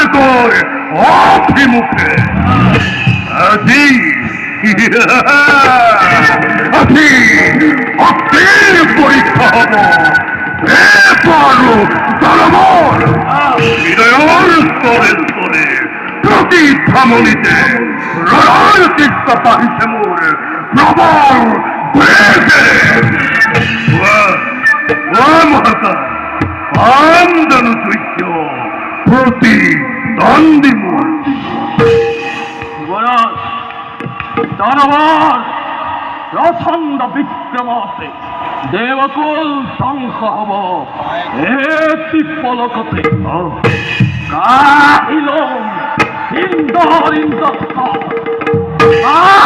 কর অভিমুখে আজি আজি অগ্নির পরীক্ষা হব এরপরও জনমন হৃদয়ের স্তরে স্তরে প্রতি ধমনীতে রণচিত্ত পাহিছে মোর প্রবল বেগে মহাতা আমদানু চৈত্য প্রতি দ্বন্দ্বী মোর জনগণ প্রচন্ড বিক্রমাসে দেবকুল ধ্বংস হব একটি পলকতে কাহিল ইন্দ্র ইন্দ্র